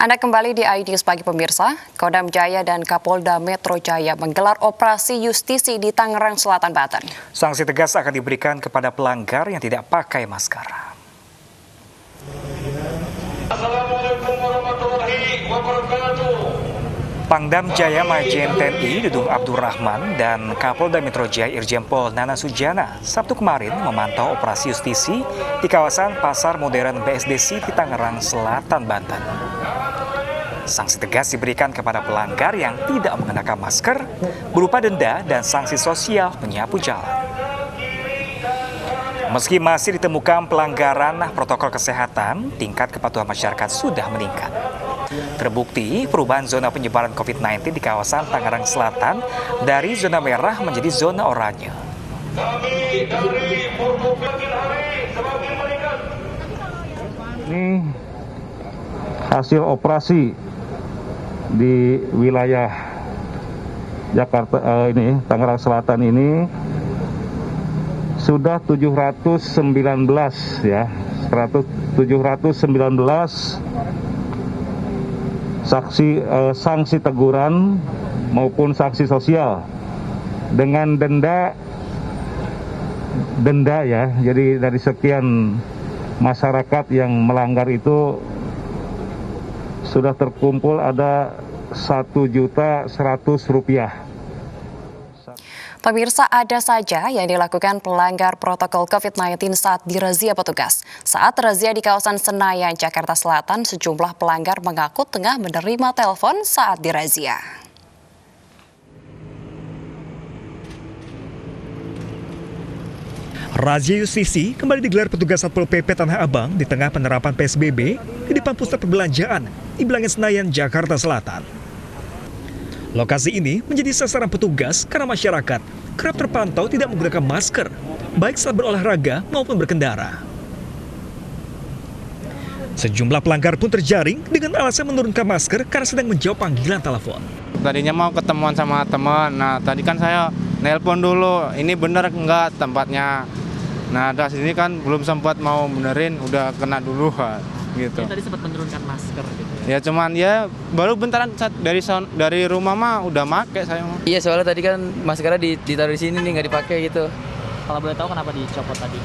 Anda kembali di iNews Pagi pemirsa. Kodam Jaya dan Kapolda Metro Jaya menggelar operasi justisi di Tangerang Selatan, Banten. Sanksi tegas akan diberikan kepada pelanggar yang tidak pakai masker. Assalamualaikum warahmatullahi wabarakatuh. Pangdam Jaya Majen TNI Dudung Abdurrahman dan Kapolda Metro Jaya Irjen Pol Nana Sujana Sabtu kemarin memantau operasi justisi di kawasan Pasar Modern BSD City Tangerang Selatan, Banten. Sanksi tegas diberikan kepada pelanggar yang tidak mengenakan masker berupa denda dan sanksi sosial menyapu jalan. Meski masih ditemukan pelanggaran protokol kesehatan, tingkat kepatuhan masyarakat sudah meningkat. Terbukti perubahan zona penyebaran COVID-19 di kawasan Tangerang Selatan dari zona merah menjadi zona oranye. Ini hasil operasi di wilayah Jakarta Tangerang Selatan ini sudah 719 ya, 719 sanksi teguran maupun sanksi sosial dengan denda ya. Jadi dari sekian masyarakat yang melanggar itu sudah terkumpul ada Rp1.100.000. Pemirsa, ada saja yang dilakukan pelanggar protokol COVID-19 saat dirazia petugas. Saat razia di kawasan Senayan, Jakarta Selatan, sejumlah pelanggar mengaku tengah menerima telepon saat dirazia. Razia justisi kembali digelar petugas Satpol PP Tanah Abang di tengah penerapan PSBB di depan pusat perbelanjaan di Bilangan Senayan, Jakarta Selatan. Lokasi ini menjadi sasaran petugas karena masyarakat kerap terpantau tidak menggunakan masker, baik saat berolahraga maupun berkendara. Sejumlah pelanggar pun terjaring dengan alasan menurunkan masker karena sedang menjawab panggilan telepon. Tadinya mau ketemuan sama teman, nah tadi kan saya nelpon dulu, ini bener enggak tempatnya. Nah dari sini kan belum sempat mau benerin, udah kena dulu gitu. Ya, tadi sempat menurunkan masker gitu. Ya cuman ya baru bentaran dari rumah mah udah make saya mah. Iya, soalnya tadi kan maskernya ditaruh di sini nih, nggak dipakai gitu. Kalau boleh tahu kenapa dicopot tadi?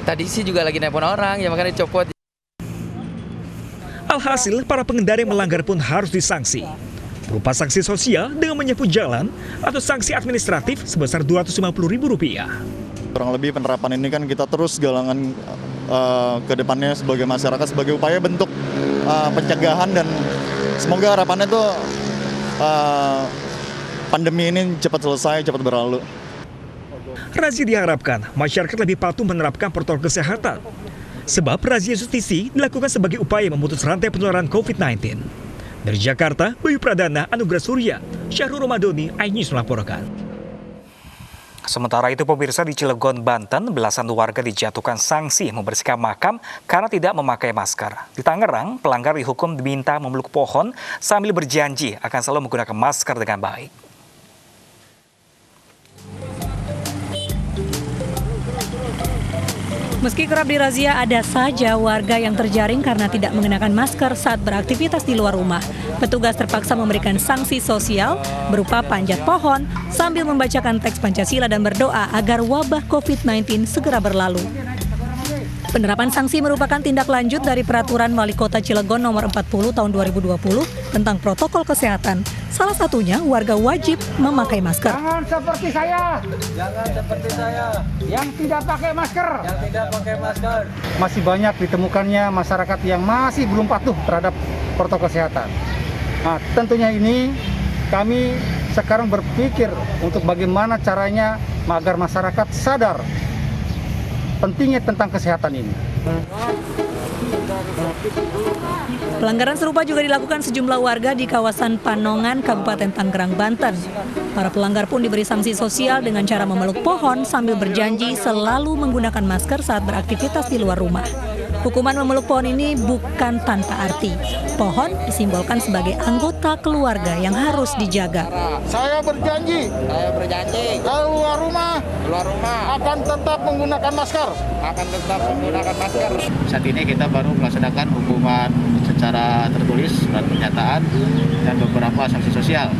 Tadi sih juga lagi nelpon orang, ya makanya dicopot. Alhasil, para pengendara yang melanggar pun harus disanksi. Berupa sanksi sosial dengan menyapu jalan atau sanksi administratif sebesar Rp250.000. Kurang lebih penerapan ini kan kita terus galangan ke depannya sebagai masyarakat sebagai upaya bentuk pencegahan, dan semoga harapannya tuh pandemi ini cepat selesai, cepat berlalu. Razia diharapkan masyarakat lebih patuh menerapkan protokol kesehatan. Sebab razia justisi dilakukan sebagai upaya memutus rantai penularan COVID-19. Dari Jakarta, Bayu Pradana, Anugrah Surya, Syahrul Ramadhani, iNews melaporkan. Sementara itu, pemirsa, di Cilegon, Banten, belasan warga dijatuhkan sanksi membersihkan makam karena tidak memakai masker. Di Tangerang, pelanggar dihukum diminta memeluk pohon sambil berjanji akan selalu menggunakan masker dengan baik. Meski kerap dirazia, ada saja warga yang terjaring karena tidak mengenakan masker saat beraktivitas di luar rumah. Petugas terpaksa memberikan sanksi sosial berupa panjat pohon sambil membacakan teks Pancasila dan berdoa agar wabah COVID-19 segera berlalu. Penerapan sanksi merupakan tindak lanjut dari Peraturan Wali Kota Cilegon Nomor 40 Tahun 2020 tentang protokol kesehatan. Salah satunya warga wajib memakai masker. Jangan seperti saya yang tidak pakai masker. Masih banyak ditemukannya masyarakat yang masih belum patuh terhadap protokol kesehatan. Nah, tentunya ini kami sekarang berpikir untuk bagaimana caranya agar masyarakat sadar pentingnya tentang kesehatan ini. Pelanggaran serupa juga dilakukan sejumlah warga di kawasan Panongan, Kabupaten Tangerang, Banten. Para pelanggar pun diberi sanksi sosial dengan cara memeluk pohon sambil berjanji selalu menggunakan masker saat beraktivitas di luar rumah. Hukuman memeluk pohon ini bukan tanpa arti. Pohon disimbolkan sebagai anggota keluarga yang harus dijaga. Saya berjanji keluar rumah akan tetap menggunakan masker. Saat ini kita baru melaksanakan hukuman secara secara tertulis surat pernyataan dan beberapa sanksi sosial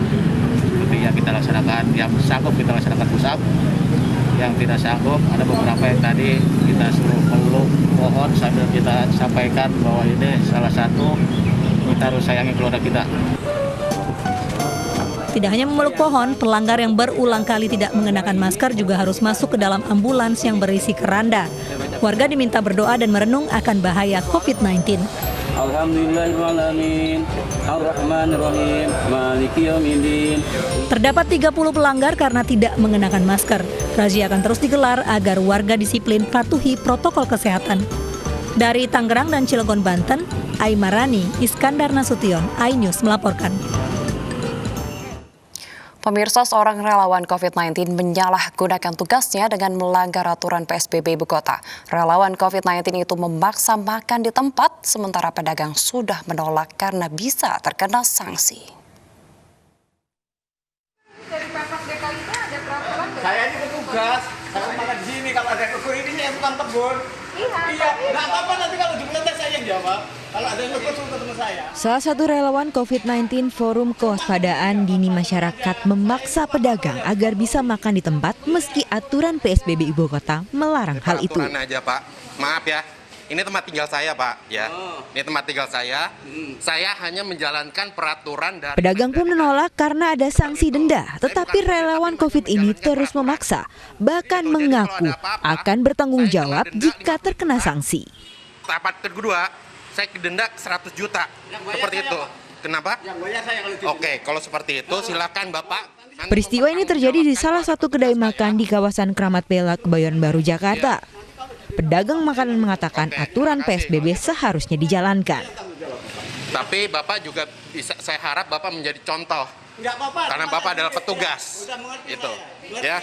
seperti yang kita laksanakan, yang sanggup kita laksanakan push up, yang tidak sanggup ada beberapa yang tadi kita suruh meluk pohon sambil kita sampaikan bahwa ini salah satu kita harus sayangi keluarga kita. Tidak hanya memeluk pohon, pelanggar yang berulang kali tidak mengenakan masker juga harus masuk ke dalam ambulans yang berisi keranda. Warga diminta berdoa dan merenung akan bahaya COVID-19. Alhamdulillahirrahmanirrahim, Ar-Rahmanirrahim, Maliki Yaumiddin. Terdapat 30 pelanggar karena tidak mengenakan masker. Razia akan terus digelar agar warga disiplin patuhi protokol kesehatan. Dari Tangerang dan Cilegon, Banten, Aimarani, Iskandar Nasution, iNews melaporkan. Pemirsa, seorang relawan COVID-19 menyalahgunakan tugasnya dengan melanggar aturan PSBB Ibu Kota. Relawan COVID-19 itu memaksa makan di tempat, sementara pedagang sudah menolak karena bisa terkena sanksi. Dari Pemprov DKI ada peraturan? Saya ini petugas, saya makan di sini. Kalau ada tegur ini saya bukan tegur. Iya, nggak apa-apa nanti kalau diminta saya yang jawab. Kalau ada yang tegur suruh teman saya. Salah satu relawan COVID-19 Forum Kewaspadaan Dini Masyarakat memaksa pedagang agar bisa makan di tempat meski aturan PSBB Ibu Kota melarang hal itu. Aturan aja Pak, maaf ya. Ini tempat tinggal saya Pak, ya. Ini tempat tinggal saya. Saya hanya menjalankan peraturan dari... Pedagang pun menolak karena ada sanksi denda. Tetapi relawan COVID ini terus memaksa, bahkan mengaku akan bertanggung jawab jika terkena sanksi. Tahap kedua, saya denda 100 juta. Seperti itu. Kenapa? Oke, kalau seperti itu silakan Bapak. Peristiwa ini terjadi di salah satu kedai makan di kawasan Kramat Bela, Kebayoran Baru, Jakarta. Pedagang makanan mengatakan aturan PSBB seharusnya dijalankan. Tapi Bapak juga bisa, saya harap Bapak menjadi contoh. Karena Bapak adalah petugas. Itu, ya.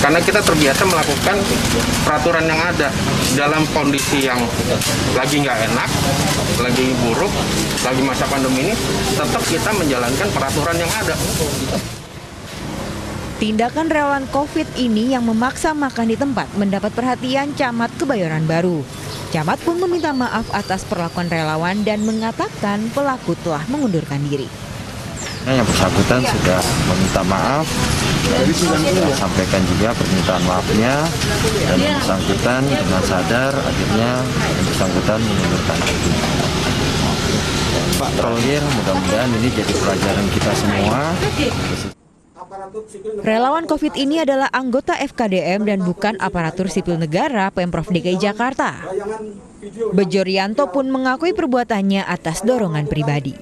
Karena kita terbiasa melakukan peraturan yang ada dalam kondisi yang lagi nggak enak, lagi buruk, lagi masa pandemi ini, tetap kita menjalankan peraturan yang ada. Tindakan relawan COVID ini yang memaksa makan di tempat mendapat perhatian Camat Kebayoran Baru. Camat pun meminta maaf atas perlakuan relawan dan mengatakan pelaku telah mengundurkan diri. Yang bersangkutan sudah meminta maaf, sudah sampaikan juga permintaan maafnya, dan yang bersangkutan dengan sadar akhirnya yang bersangkutan mengundurkan diri. Pak terakhir, mudah-mudahan ini jadi pelajaran kita semua. Relawan COVID ini adalah anggota FKDM dan bukan aparatur sipil negara Pemprov DKI Jakarta. Bejo Rianto pun mengakui perbuatannya atas dorongan pribadi.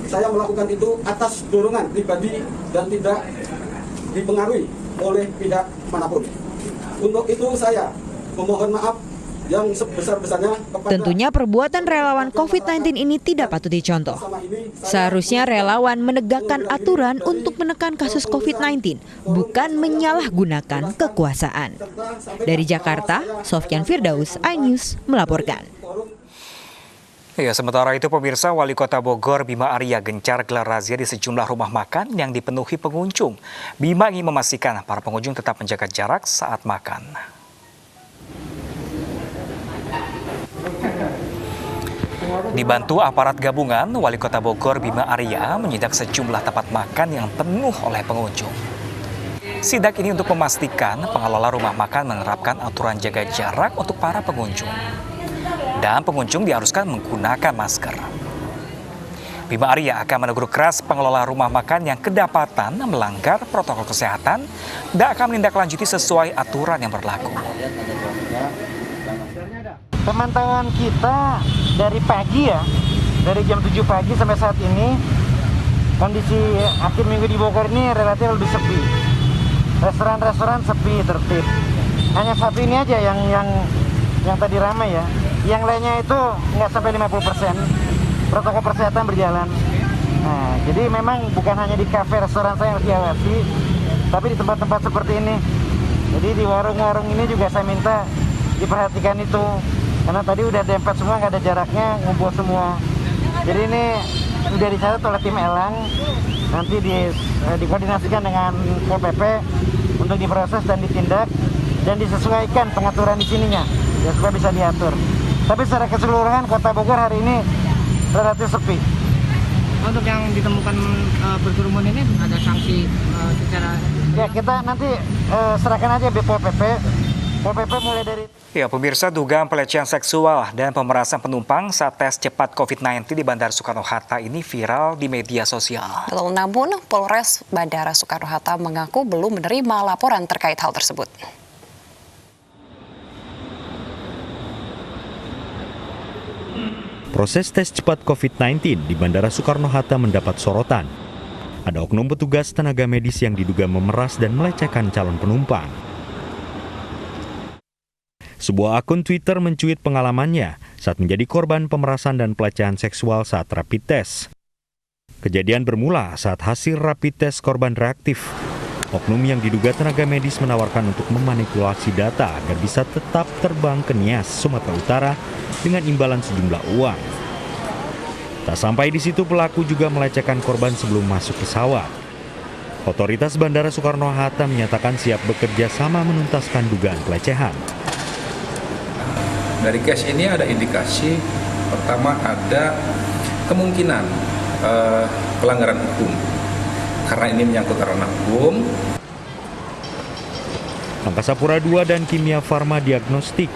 Saya melakukan itu atas dorongan pribadi dan tidak dipengaruhi oleh pihak manapun. Untuk itu saya memohon maaf yang sebesar-besarnya kepada... Tentunya perbuatan relawan COVID-19 ini tidak patut dicontoh. Seharusnya relawan menegakkan aturan untuk menekan kasus COVID-19, bukan menyalahgunakan kekuasaan. Dari Jakarta, Sofyan Firdaus, iNews melaporkan. Ya, sementara itu pemirsa, Wali Kota Bogor Bima Arya gencar gelar razia di sejumlah rumah makan yang dipenuhi pengunjung. Bima ingin memastikan para pengunjung tetap menjaga jarak saat makan. Dibantu aparat gabungan, Wali Kota Bogor Bima Arya menyidak sejumlah tempat makan yang penuh oleh pengunjung. Sidak ini untuk memastikan pengelola rumah makan menerapkan aturan jaga jarak untuk para pengunjung. Dan pengunjung diharuskan menggunakan masker. Bima Arya akan menegur keras pengelola rumah makan yang kedapatan melanggar protokol kesehatan dan akan menindaklanjuti sesuai aturan yang berlaku. Pemantauan kita dari pagi ya, dari jam 7 pagi sampai saat ini, kondisi akhir minggu di Bogor ini relatif lebih sepi. Restoran-restoran sepi, tertib. Hanya satu ini aja yang tadi ramai ya. Yang lainnya itu nggak sampai 50%. Protokol kesehatan berjalan. Nah, jadi memang bukan hanya di kafe restoran saya yang harus diawasi, tapi di tempat-tempat seperti ini. Jadi di warung-warung ini juga saya minta diperhatikan itu. Karena tadi udah dempet semua, nggak ada jaraknya, ngumpul semua. Jadi ini udah dicatat oleh tim Elang, nanti dikoordinasikan dengan PPP untuk diproses dan ditindak dan disesuaikan pengaturan di sininya, ya supaya bisa diatur. Tapi secara keseluruhan Kota Bogor hari ini relatif sepi. Untuk yang ditemukan berkerumun ini ada sanksi secara... Ya kita nanti serahkan aja BPOL PP. POL PP mulai dari... Ya, pemirsa, dugaan pelecehan seksual dan pemerasan penumpang saat tes cepat COVID-19 di Bandara Soekarno-Hatta ini viral di media sosial. Namun, Polres Bandara Soekarno-Hatta mengaku belum menerima laporan terkait hal tersebut. Proses tes cepat COVID-19 di Bandara Soekarno-Hatta mendapat sorotan. Ada oknum petugas tenaga medis yang diduga memeras dan melecehkan calon penumpang. Sebuah akun Twitter mencuit pengalamannya saat menjadi korban pemerasan dan pelecehan seksual saat rapid test. Kejadian bermula saat hasil rapid test korban reaktif. Oknum yang diduga tenaga medis menawarkan untuk memanipulasi data agar bisa tetap terbang ke Nias, Sumatera Utara dengan imbalan sejumlah uang. Tak sampai di situ, pelaku juga melecehkan korban sebelum masuk pesawat. Otoritas Bandara Soekarno-Hatta menyatakan siap bekerja sama menuntaskan dugaan pelecehan. Dari case ini ada indikasi, pertama ada kemungkinan pelanggaran hukum. Karena ini menyangkut ranah hukum. Angkasa Pura II dan Kimia Farma Diagnostik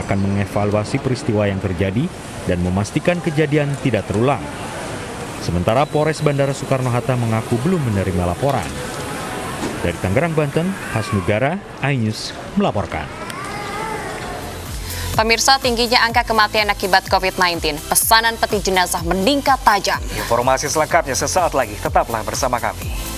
akan mengevaluasi peristiwa yang terjadi dan memastikan kejadian tidak terulang. Sementara Polres Bandara Soekarno-Hatta mengaku belum menerima laporan. Dari Tangerang, Banten, Hasnugara, iNews melaporkan. Pemirsa, tingginya angka kematian akibat COVID-19, pesanan peti jenazah meningkat tajam. Informasi selengkapnya sesaat lagi, tetaplah bersama kami.